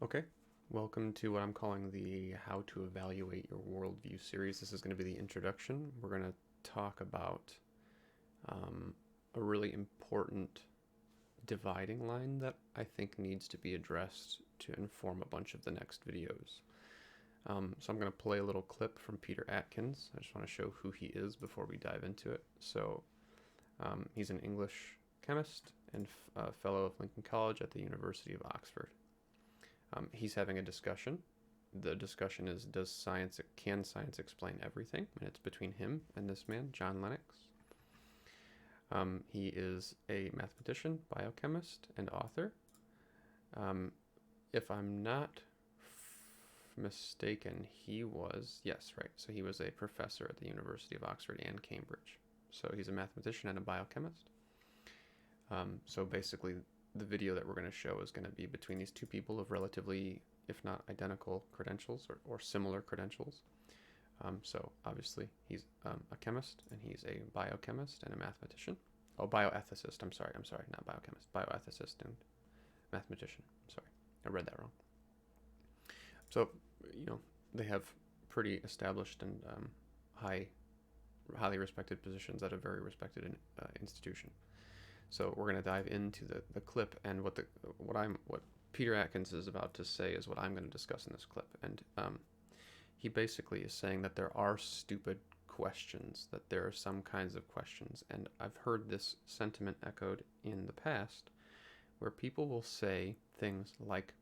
Okay, welcome to what I'm calling the How to Evaluate Your Worldview series. This is going to be the introduction. We're going to talk about a really important dividing line that I think needs to be addressed to inform a bunch of the next videos. So I'm going to play a little clip from Peter Atkins. I just want to show who he is before we dive into it. So he's an English chemist and fellow of Lincoln College at the University of Oxford. He's having a discussion. The discussion is, can science explain everything? And it's between him and this man, John Lennox. He is a mathematician, biochemist, and author. If I'm not mistaken, he was a professor at the University of Oxford and Cambridge. So he's a mathematician and a biochemist. So basically, the video that we're going to show is going to be between these two people of relatively, if not identical, credentials or similar credentials. So obviously he's a chemist and he's a biochemist and a mathematician. Oh, bioethicist. I'm sorry, not biochemist. Bioethicist and mathematician. Sorry, I read that wrong. So, they have pretty established and highly respected positions at a very respected institution. So we're going to dive into the clip, and what Peter Atkins is about to say is what I'm going to discuss in this clip. And he basically is saying that there are stupid questions, that there are some kinds of questions. And I've heard this sentiment echoed in the past, where people will say things like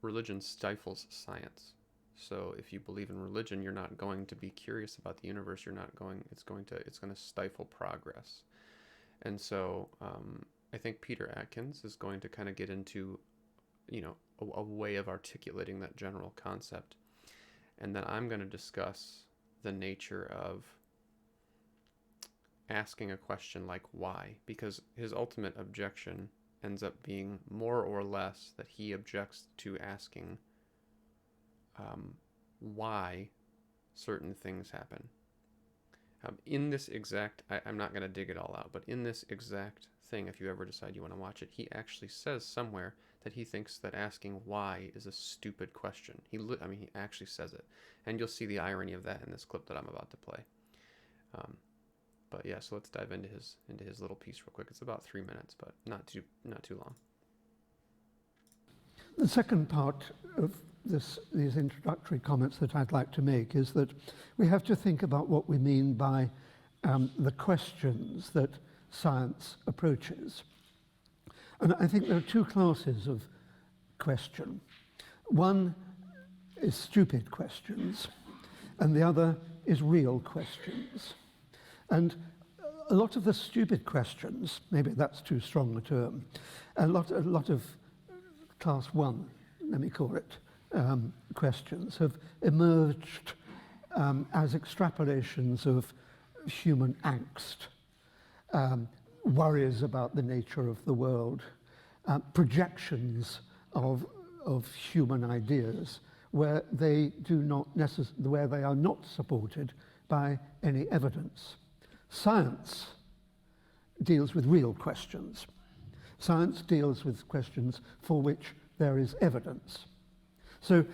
religion stifles science. So if you believe in religion, you're not going to be curious about the universe. It's going to stifle progress. And so I think Peter Atkins is going to kind of get into, a way of articulating that general concept. And then I'm going to discuss the nature of asking a question like why, because his ultimate objection ends up being more or less that he objects to asking why certain things happen. In this exact, I'm not going to dig it all out, but in this exact thing, if you ever decide you want to watch it, he actually says somewhere that he thinks that asking why is a stupid question. He actually says it, and you'll see the irony of that in this clip that I'm about to play. But yeah, so let's dive into his little piece real quick. It's about 3 minutes, but not too long. The second part of these introductory comments that I'd like to make is that we have to think about what we mean by the questions that science approaches. And I think there are two classes of question. One is stupid questions, and the other is real questions. And a lot of the stupid questions, maybe that's too strong a term, a lot of class one, let me call it, questions have emerged as extrapolations of human angst, worries about the nature of the world, projections of human ideas where they are not supported by any evidence. Science deals with real questions. Science deals with questions for which there is evidence. So,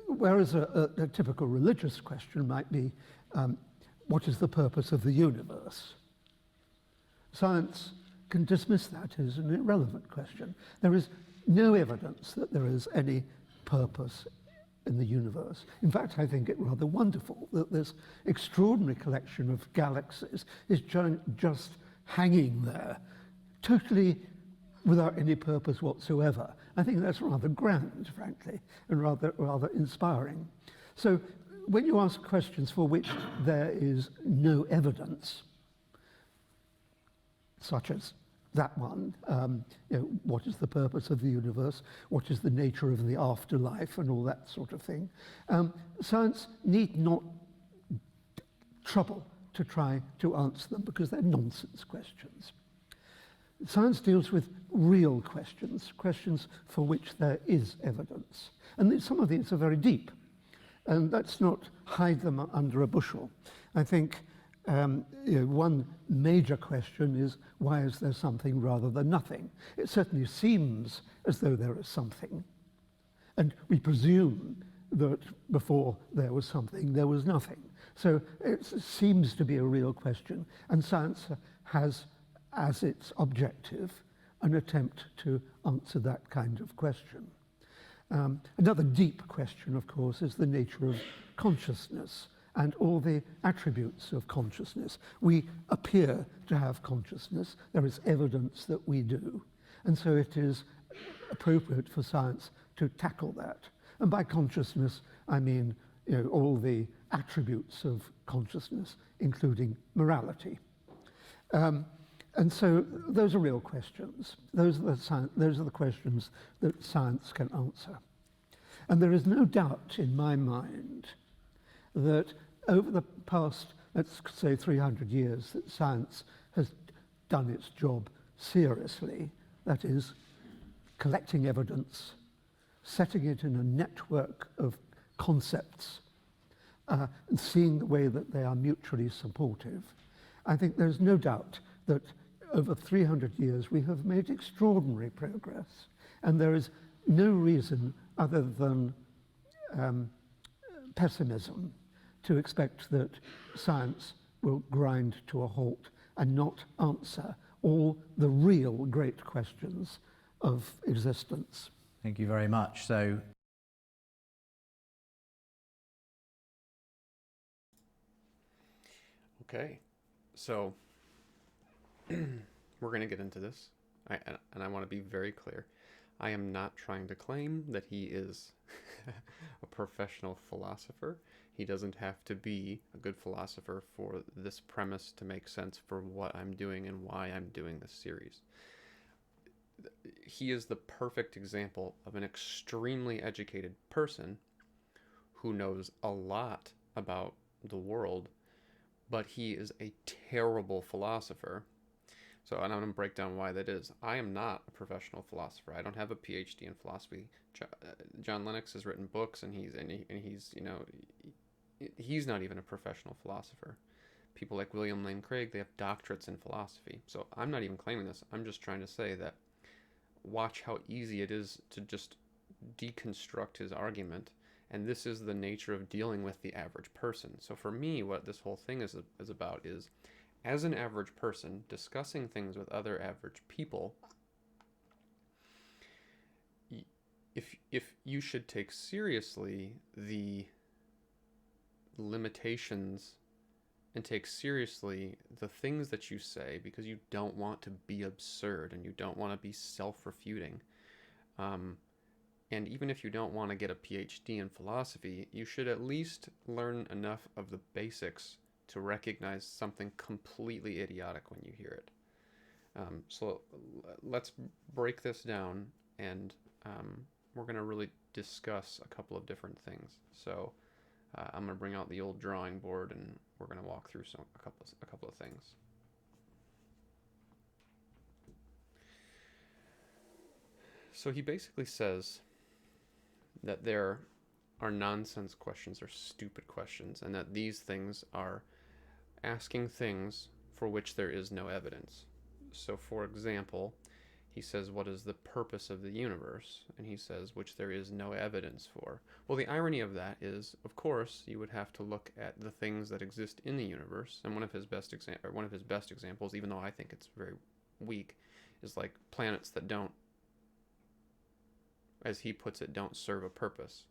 whereas a typical religious question might be, what is the purpose of the universe? Science can dismiss that as an irrelevant question. There is no evidence that there is any purpose in the universe. In fact, I think it rather wonderful that this extraordinary collection of galaxies is just hanging there, totally without any purpose whatsoever. I think that's rather grand, frankly, and rather inspiring. So when you ask questions for which there is no evidence, such as that one, what is the purpose of the universe, what is the nature of the afterlife, and all that sort of thing, science need not trouble to try to answer them because they're nonsense questions. Science deals with real questions, questions for which there is evidence. And some of these are very deep, and let's not hide them under a bushel. I think one major question is, why is there something rather than nothing? It certainly seems as though there is something. And we presume that before there was something, there was nothing. So it seems to be a real question. And science has as its objective an attempt to answer that kind of question. Another deep question, of course, is the nature of consciousness and all the attributes of consciousness. We appear to have consciousness. There is evidence that we do. And so it is appropriate for science to tackle that. And by consciousness, I mean all the attributes of consciousness, including morality. And so those are real questions. Those are the questions that science can answer. And there is no doubt in my mind that over the past, let's say, 300 years, that science has done its job seriously. That is, collecting evidence, setting it in a network of concepts, and seeing the way that they are mutually supportive. I think there's no doubt that over 300 years we have made extraordinary progress, and there is no reason other than pessimism to expect that science will grind to a halt and not answer all the real great questions of existence. Thank you very much. So, okay, so we're going to get into this, and I want to be very clear. I am not trying to claim that he is a professional philosopher. He doesn't have to be a good philosopher for this premise to make sense for what I'm doing and why I'm doing this series. He is the perfect example of an extremely educated person who knows a lot about the world, but he is a terrible philosopher. So, and I'm going to break down why that is. I am not a professional philosopher. I don't have a PhD in philosophy. John Lennox has written books, and he's not even a professional philosopher. People like William Lane Craig, they have doctorates in philosophy. So I'm not even claiming this. I'm just trying to say that watch how easy it is to just deconstruct his argument. And this is the nature of dealing with the average person. So for me, what this whole thing is about is, as an average person, discussing things with other average people, if you should take seriously the limitations and take seriously the things that you say, because you don't want to be absurd and you don't want to be self-refuting, and even if you don't want to get a PhD in philosophy, you should at least learn enough of the basics to recognize something completely idiotic when you hear it. So let's break this down, and we're going to really discuss a couple of different things. So I'm going to bring out the old drawing board, and we're going to walk through a couple of things. So he basically says that there are nonsense questions or stupid questions, and that these things are asking things for which there is no evidence. So, for example, he says, what is the purpose of the universe? And he says, which there is no evidence for. Well, the irony of that is, of course, you would have to look at the things that exist in the universe. And one of his best examples, even though I think it's very weak, is like planets that don't, as he puts it, don't serve a purpose.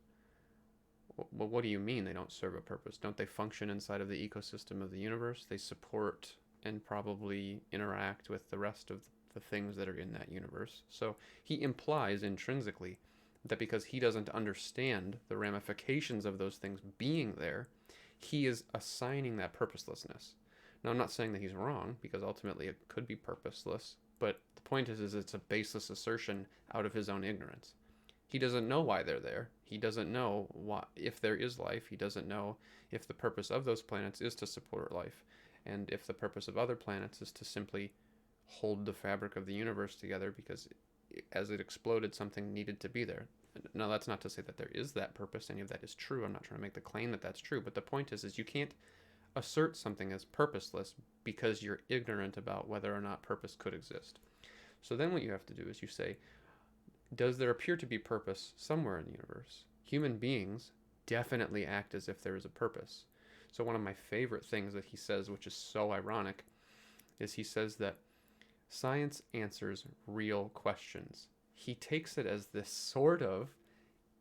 Well, what do you mean they don't serve a purpose? Don't they function inside of the ecosystem of the universe? They support and probably interact with the rest of the things that are in that universe. So he implies intrinsically that because he doesn't understand the ramifications of those things being there, he is assigning that purposelessness. Now, I'm not saying that he's wrong, because ultimately it could be purposeless, but the point is it's a baseless assertion out of his own ignorance. He doesn't know why they're there. He doesn't know if there is life. He doesn't know if the purpose of those planets is to support life, and if the purpose of other planets is to simply hold the fabric of the universe together because as it exploded, something needed to be there. Now, that's not to say that there is that purpose. Any of that is true. I'm not trying to make the claim that that's true, but the point is you can't assert something as purposeless because you're ignorant about whether or not purpose could exist. So then what you have to do is you say, does there appear to be purpose somewhere in the universe? Human beings definitely act as if there is a purpose. So one of my favorite things that he says, which is so ironic, is he says that science answers real questions. He takes it as this sort of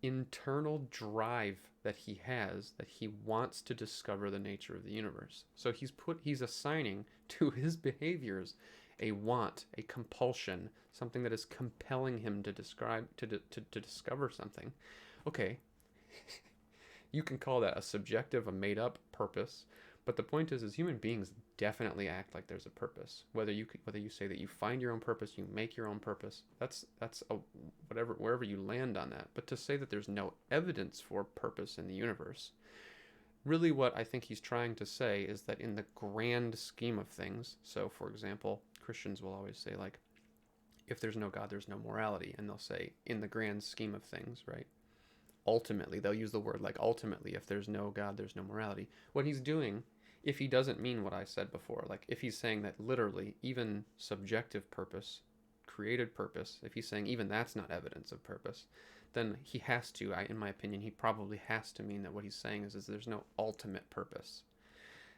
internal drive that he has, that he wants to discover the nature of the universe. So he's assigning to his behaviors a want, a compulsion, something that is compelling him to discover something. Okay, you can call that a subjective, a made-up purpose, but the point is human beings definitely act like there's a purpose. Whether you say that you find your own purpose, you make your own purpose, that's wherever you land on that. But to say that there's no evidence for purpose in the universe, really what I think he's trying to say is that in the grand scheme of things, so for example, Christians will always say, like, if there's no God, there's no morality. And they'll say, in the grand scheme of things, right? Ultimately, they'll use the word like ultimately, if there's no God, there's no morality. What he's doing, if he doesn't mean what I said before, like if he's saying that literally even subjective purpose, created purpose, if he's saying even that's not evidence of purpose, then he has to, in my opinion, he probably has to mean that what he's saying is there's no ultimate purpose.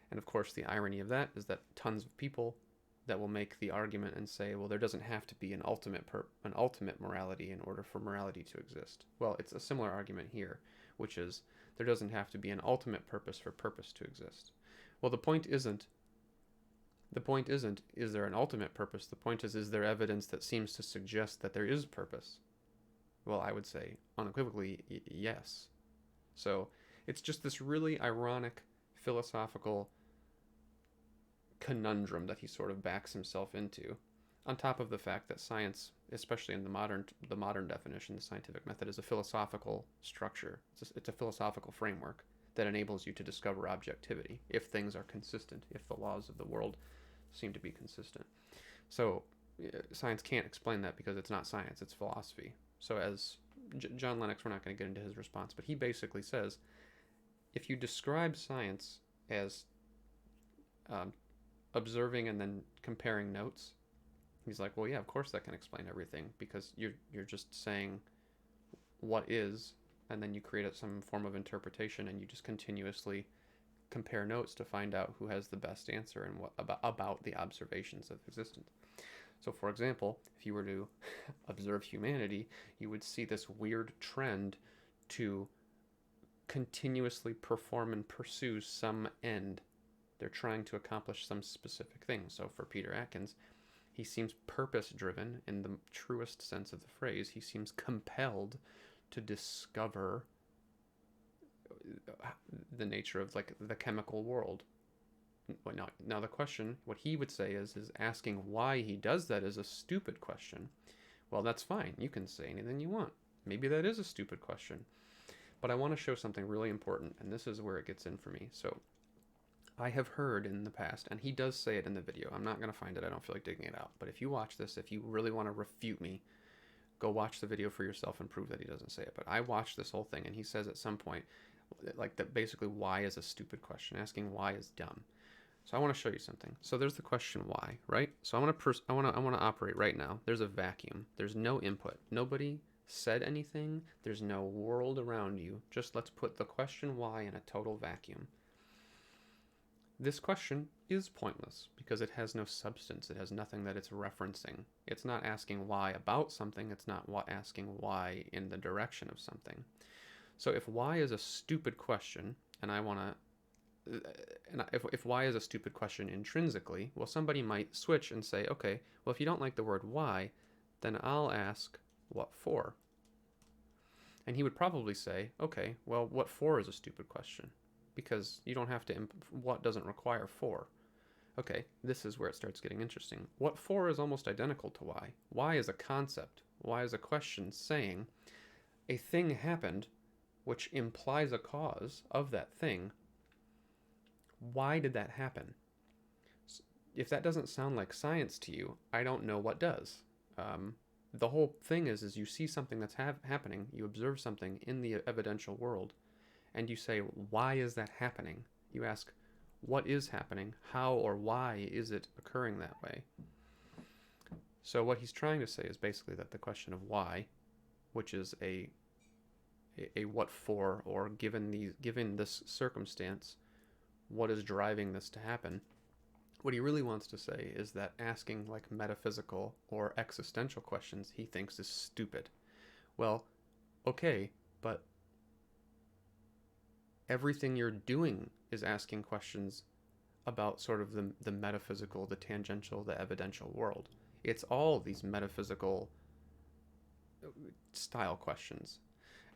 And of course, the irony of that is that tons of people that will make the argument and say, well, there doesn't have to be an ultimate morality in order for morality to exist. Well, it's a similar argument here, which is there doesn't have to be an ultimate purpose for purpose to exist. Well, the point isn't, is there an ultimate purpose? The point is there evidence that seems to suggest that there is purpose? Well, I would say unequivocally, yes. So it's just this really ironic philosophical conundrum that he sort of backs himself into, on top of the fact that science, especially in the modern definition, the scientific method, is a philosophical structure. It's a philosophical framework that enables you to discover objectivity if things are consistent, if the laws of the world seem to be consistent. So science can't explain that because it's not science, it's philosophy. So as John Lennox, we're not going to get into his response, but he basically says, if you describe science as observing and then comparing notes, he's like, well, yeah, of course that can explain everything, because you're just saying what is, and then you create some form of interpretation, and you just continuously compare notes to find out who has the best answer and what about the observations of existence. So for example, if you were to observe humanity, you would see this weird trend to continuously perform and pursue some end. They're trying to accomplish some specific thing. So for Peter Atkins, he seems purpose-driven in the truest sense of the phrase. He seems compelled to discover the nature of, like, the chemical world. Now the question, what he would say is asking why he does that is a stupid question. Well, that's fine. You can say anything you want. Maybe that is a stupid question. But I want to show something really important, and this is where it gets in for me. So I have heard in the past, and he does say it in the video. I'm not going to find it. I don't feel like digging it out. But if you watch this, if you really want to refute me, go watch the video for yourself and prove that he doesn't say it. But I watched this whole thing, and he says at some point, like, that basically why is a stupid question. Asking why is dumb. So I want to show you something. So there's the question why, right? So I want to operate right now. There's a vacuum. There's no input. Nobody said anything. There's no world around you. Just let's put the question why in a total vacuum. This question is pointless because it has no substance. It has nothing that it's referencing. It's not asking why about something. It's not asking why in the direction of something. So if why is a stupid question, and I want to, and if why is a stupid question intrinsically, well, somebody might switch and say, okay, well, if you don't like the word why, then I'll ask what for. And he would probably say, okay, well, what for is a stupid question, because you don't have to, what doesn't require for. Okay, this is where it starts getting interesting. What for is almost identical to why. Why is a concept. Why is a question saying a thing happened which implies a cause of that thing. Why did that happen? If that doesn't sound like science to you, I don't know what does. The whole thing is you see something that's happening, you observe something in the evidential world, and you say, why is that happening? You ask, what is happening, how or why is it occurring that way. So what he's trying to say is basically that the question of why, which is a what for, or given this circumstance, what is driving this to happen. What he really wants to say is that asking like metaphysical or existential questions he thinks is stupid. Well, okay, but everything you're doing is asking questions about sort of the metaphysical, the tangential, the evidential world. It's all these metaphysical style questions.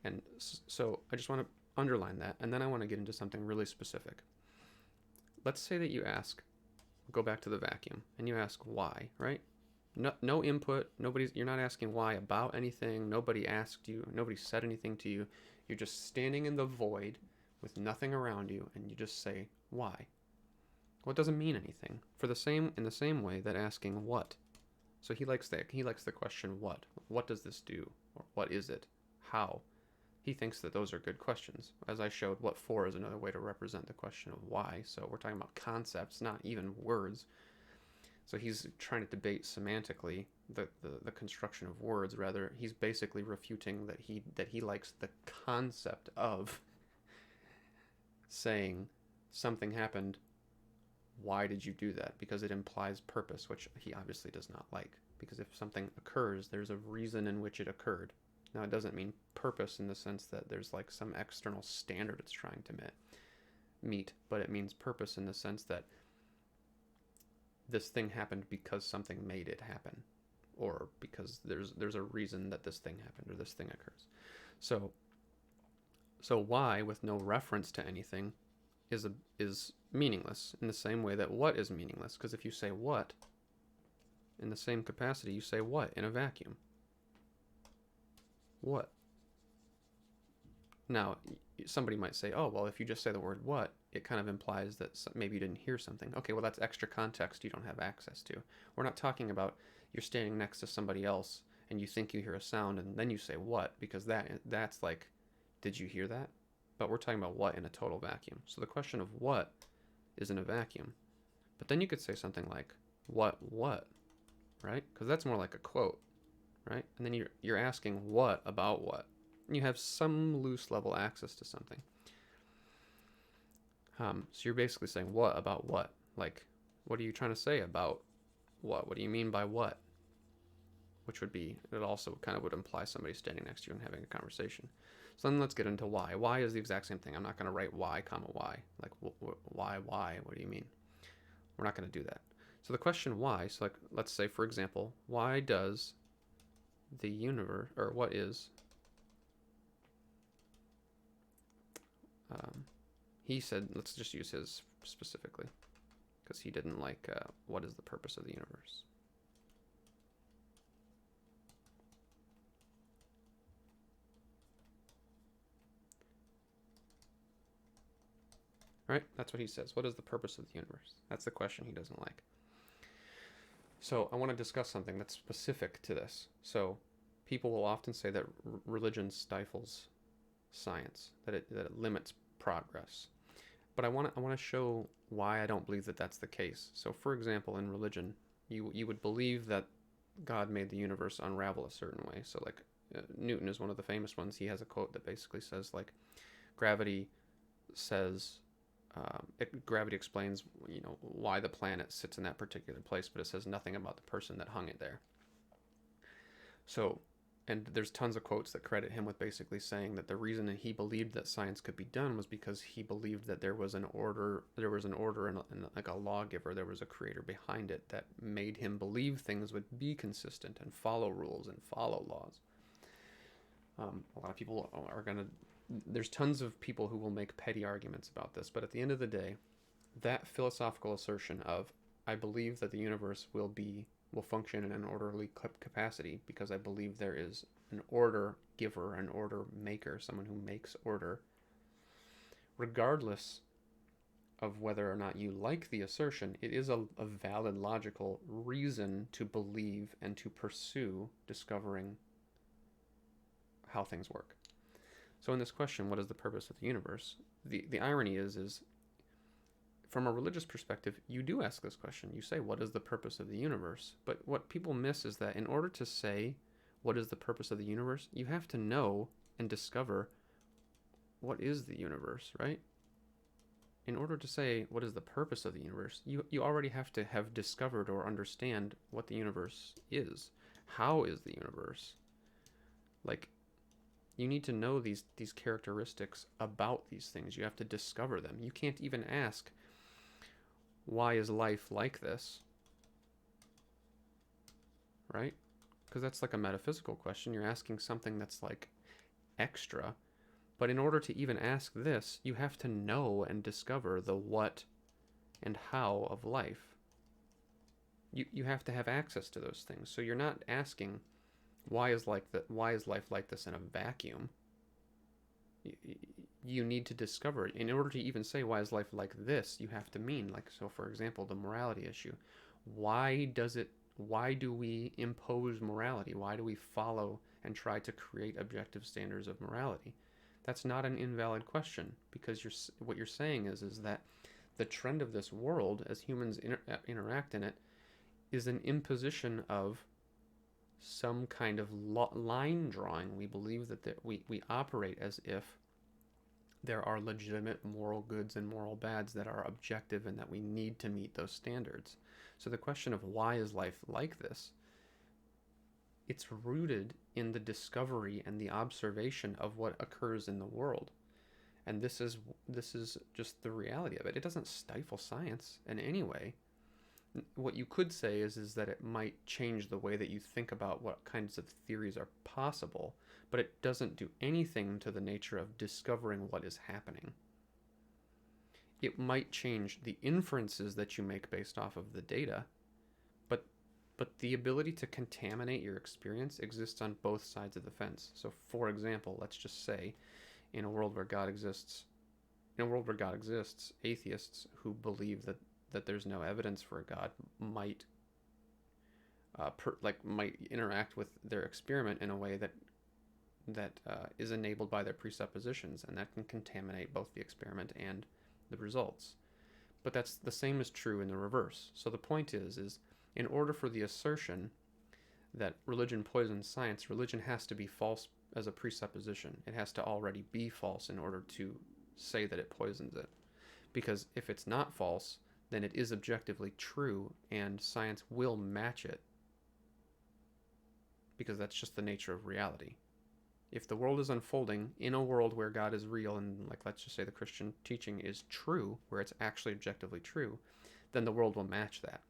And so I just want to underline that, and then I want to get into something really specific. Let's say that you ask, go back to the vacuum, and you ask why, right? No input, you're not asking why about anything, nobody asked you, nobody said anything to you, you're just standing in the void with nothing around you, and you just say, why? Well, it doesn't mean anything. In the same way that asking what. So he likes the question what. What does this do? Or what is it? How? He thinks that those are good questions. As I showed, what for is another way to represent the question of why. So we're talking about concepts, not even words. So he's trying to debate semantically the construction of words. Rather, he's basically refuting that he likes the concept of saying something happened. Why did you do that? Because it implies purpose, which he obviously does not like. Because if something occurs, there's a reason in which it occurred. Now, it doesn't mean purpose in the sense that there's like some external standard it's trying to meet, but it means purpose in the sense that this thing happened because something made it happen, or because there's a reason that this thing happened or this thing occurs. So why, with no reference to anything, is meaningless in the same way that what is meaningless. Because if you say what in the same capacity, you say what in a vacuum. What? Now, somebody might say, oh, well, if you just say the word what, it kind of implies that maybe you didn't hear something. Okay, well, that's extra context you don't have access to. We're not talking about you're standing next to somebody else and you think you hear a sound and then you say what, because that's like, did you hear that? But we're talking about what in a total vacuum. So the question of what is in a vacuum. But then you could say something like, what, right? Because that's more like a quote, right? And then you're asking what about what. And you have some loose level access to something. So you're basically saying what about what? Like, what are you trying to say about what? What do you mean by what? Which would be, it also kind of would imply somebody standing next to you and having a conversation. So then let's get into why. Why is the exact same thing. I'm not going to write why, comma, why. Like, why? What do you mean? We're not going to do that. So the question why, so like, let's say, for example, why does the universe, or what is, he said, let's just use his specifically, because he didn't like, what is the purpose of the universe? Right? That's what he says. What is the purpose of the universe? That's the question he doesn't like. So I want to discuss something that's specific to this. So people will often say that religion stifles science, that it limits progress. But I want to show why I don't believe that that's the case. So for example, in religion, you would believe that God made the universe unravel a certain way. So like Newton is one of the famous ones. He has a quote that basically says like, gravity says, gravity explains, why the planet sits in that particular place, but it says nothing about the person that hung it there. So, and there's tons of quotes that credit him with basically saying that the reason that he believed that science could be done was because he believed that there was an order and like a lawgiver, there was a creator behind it that made him believe things would be consistent and follow rules and follow laws. A lot of people are going to, there's tons of people who will make petty arguments about this, but at the end of the day, that philosophical assertion of, I believe that the universe will function in an orderly capacity because I believe there is an order giver, an order maker, someone who makes order, regardless of whether or not you like the assertion, it is a valid logical reason to believe and to pursue discovering how things work. So in this question, what is the purpose of the universe? The irony is from a religious perspective, you do ask this question. You say, what is the purpose of the universe? But what people miss is that in order to say what is the purpose of the universe, you have to know and discover what is the universe, right? In order to say what is the purpose of the universe, you already have to have discovered or understand what the universe is. How is the universe? Like, you need to know these characteristics about these things. You have to discover them. You can't even ask, why is life like this? Right? Because that's like a metaphysical question. You're asking something that's like extra. But in order to even ask this, you have to know and discover the what and how of life. You have to have access to those things. So you're not asking, why is life like this in a vacuum? You need to discover it. In order to even say, why is life like this, you have to mean, like, so for example, the morality issue. Why do we impose morality? Why do we follow and try to create objective standards of morality? That's not an invalid question, because what you're saying is that the trend of this world, as humans interact in it, is an imposition of some kind of line drawing. We believe that we operate as if there are legitimate moral goods and moral bads that are objective and that we need to meet those standards. So the question of why is life like this, it's rooted in the discovery and the observation of what occurs in the world. And this is just the reality of it. It doesn't stifle science in any way. What you could say is that it might change the way that you think about what kinds of theories are possible, but it doesn't do anything to the nature of discovering what is happening. It might change the inferences that you make based off of the data, but the ability to contaminate your experience exists on both sides of the fence. So for example, let's just say in a world where God exists, atheists who believe that there's no evidence for a God might interact with their experiment in a way that is enabled by their presuppositions, and that can contaminate both the experiment and the results. But that's the same is true in the reverse. So the point is in order for the assertion that religion poisons science, religion has to be false as a presupposition. It has to already be false in order to say that it poisons it. Because if it's not false, then it is objectively true, and science will match it, because that's just the nature of reality. If the world is unfolding in a world where God is real, and like let's just say the Christian teaching is true, where it's actually objectively true, then the world will match that.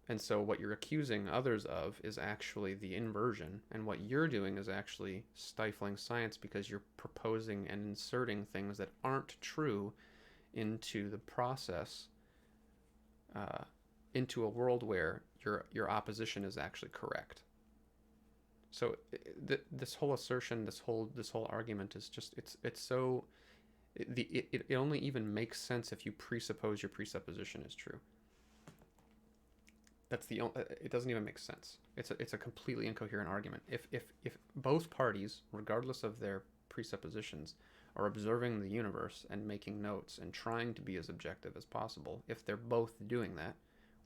And so what you're accusing others of is actually the inversion, and what you're doing is actually stifling science, because you're proposing and inserting things that aren't true into the process, into a world where your opposition is actually correct. So this whole assertion, this whole argument is just it only even makes sense if you presuppose your presupposition is true. It doesn't even make sense. It's a completely incoherent argument. If both parties, regardless of their presuppositions, are observing the universe and making notes and trying to be as objective as possible, if they're both doing that,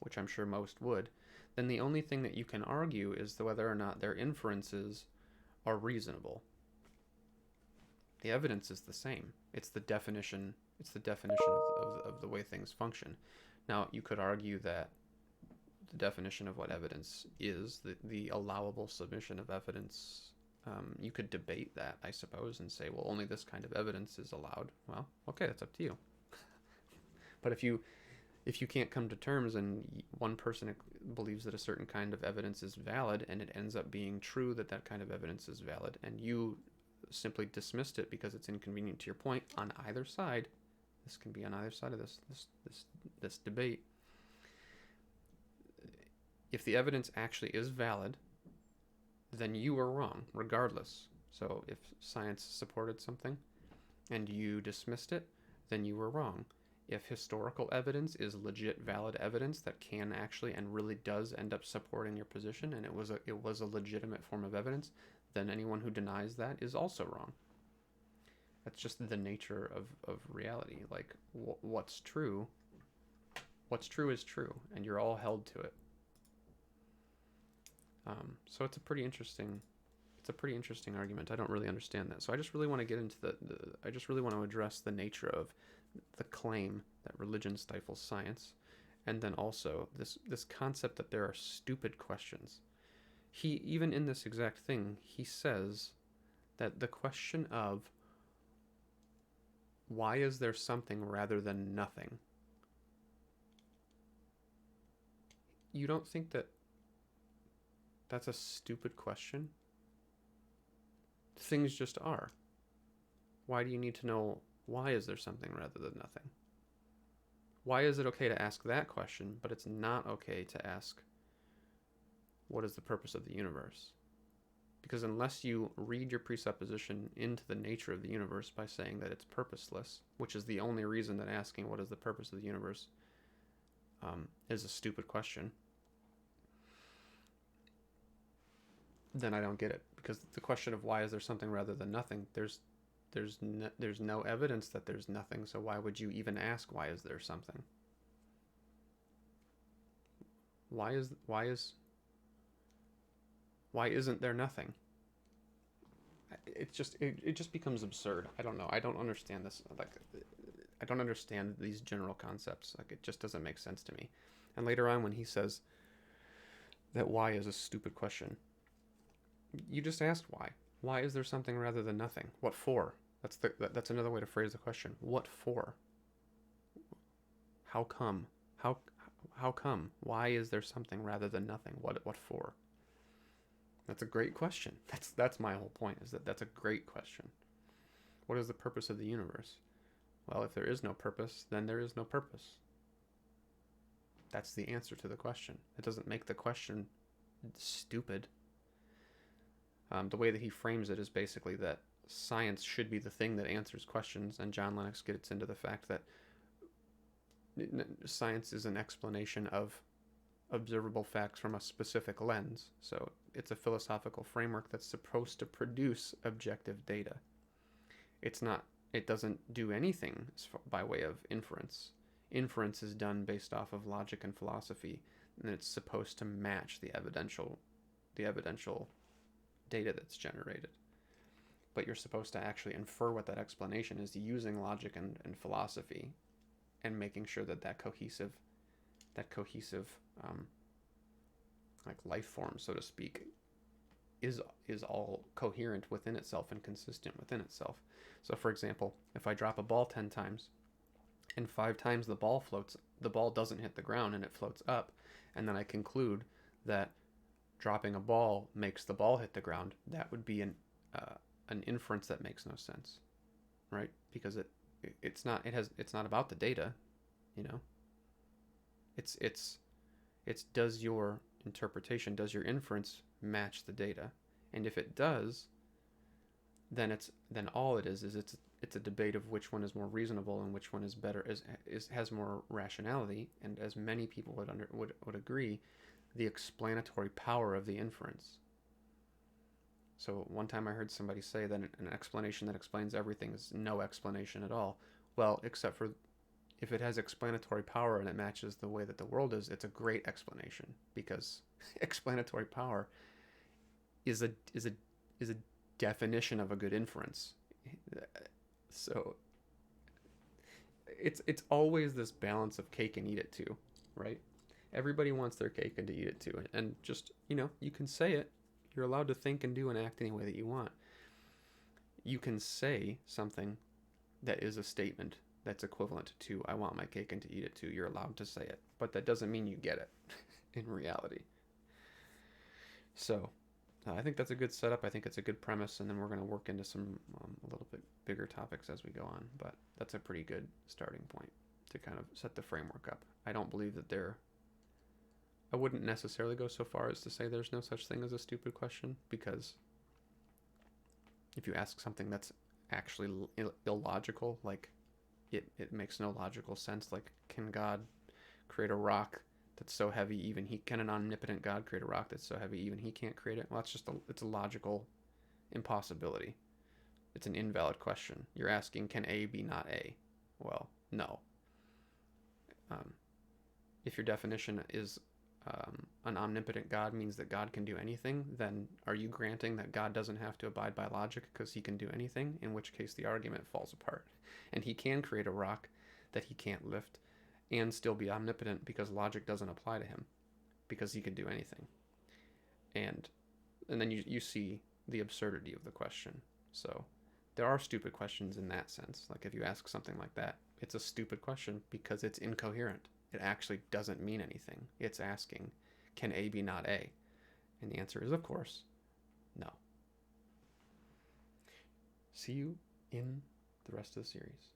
which I'm sure most would, then the only thing that you can argue is whether or not their inferences are reasonable. The evidence is the same. It's the definition of the way things function. Now, you could argue that the definition of what evidence is, the allowable submission of evidence, you could debate that, I suppose, and say, well, only this kind of evidence is allowed. Well, okay, that's up to you. But if you can't come to terms, and one person believes that a certain kind of evidence is valid, and it ends up being true that kind of evidence is valid, and you simply dismissed it because it's inconvenient to your point on either side, this can be on either side of this debate. If the evidence actually is valid, then you were wrong, regardless. So if science supported something and you dismissed it, then you were wrong. If historical evidence is legit, valid evidence that can actually and really does end up supporting your position, and it was a legitimate form of evidence, then anyone who denies that is also wrong. That's just the nature of reality. Like, what's true is true, and you're all held to it. So it's a pretty interesting argument. I don't really understand that. So I just really want to get into I just really want to address the nature of the claim that religion stifles science, and then also this concept that there are stupid questions. He, even in this exact thing, he says that the question of why is there something rather than nothing, you don't think that that's a stupid question? Things just are. Why do you need to know why is there something rather than nothing? Why is it okay to ask that question, but it's not okay to ask what is the purpose of the universe? Because unless you read your presupposition into the nature of the universe by saying that it's purposeless, which is the only reason that asking what is the purpose of the universe is a stupid question, then I don't get it. Because the question of why is there something rather than nothing, there's no evidence that there's nothing, so why would you even ask why is there something? Why isn't there nothing? It just becomes absurd. I don't know. I don't understand this. Like, I don't understand these general concepts. Like, it just doesn't make sense to me. And later on, when he says that why is a stupid question, you just asked why. Why is there something rather than nothing? What for? That's another way to phrase the question. What for? How come? How come? Why is there something rather than nothing? What for? That's a great question. That's my whole point, is that that's a great question. What is the purpose of the universe? Well, if there is no purpose, then there is no purpose. That's the answer to the question. It doesn't make the question stupid. The way that he frames it is basically that science should be the thing that answers questions, and John Lennox gets into the fact that science is an explanation of observable facts from a specific lens. So it's a philosophical framework that's supposed to produce objective data. It doesn't do anything by way of inference. Inference is done based off of logic and philosophy, and it's supposed to match the evidential data that's generated. But you're supposed to actually infer what that explanation is using logic and philosophy, and making sure that cohesive like life form, so to speak, is all coherent within itself and consistent within itself. So for example, if I drop a ball 10 times and 5 times the ball doesn't hit the ground and it floats up, and then I conclude that dropping a ball makes the ball hit the ground, that would be an inference that makes no sense, right? Because it's not about the data, you know. It's does your interpretation, does your inference match the data? And if it does, then all it is it's a debate of which one is more reasonable and which one is better, has more rationality, and as many people would agree, the explanatory power of the inference. So one time I heard somebody say that an explanation that explains everything is no explanation at all. Well, except for if it has explanatory power and it matches the way that the world is, it's a great explanation, because explanatory power is a definition of a good inference. So it's always this balance of cake and eat it too, right? Everybody wants their cake and to eat it too. And just, you can say it. You're allowed to think and do and act any way that you want. You can say something that is a statement that's equivalent to I want my cake and to eat it too. You're allowed to say it, but that doesn't mean you get it in reality. So I think that's a good setup. I think it's a good premise, and then we're going to work into some a little bit bigger topics as we go on, but that's a pretty good starting point to kind of set the framework up. I don't believe that I wouldn't necessarily go so far as to say there's no such thing as a stupid question, because if you ask something that's actually illogical, like it makes no logical sense, like, can God create a rock that's so heavy can an omnipotent God create a rock that's so heavy even he can't create it? Well, it's a logical impossibility. It's an invalid question. You're asking, can A be not A? Well, no. If your definition is an omnipotent God means that God can do anything, then are you granting that God doesn't have to abide by logic because he can do anything? In which case the argument falls apart. And he can create a rock that he can't lift and still be omnipotent because logic doesn't apply to him because he can do anything. And then you see the absurdity of the question. So there are stupid questions in that sense. Like if you ask something like that, it's a stupid question because it's incoherent. It actually doesn't mean anything. It's asking, can A be not A? And the answer is, of course, no. See you in the rest of the series.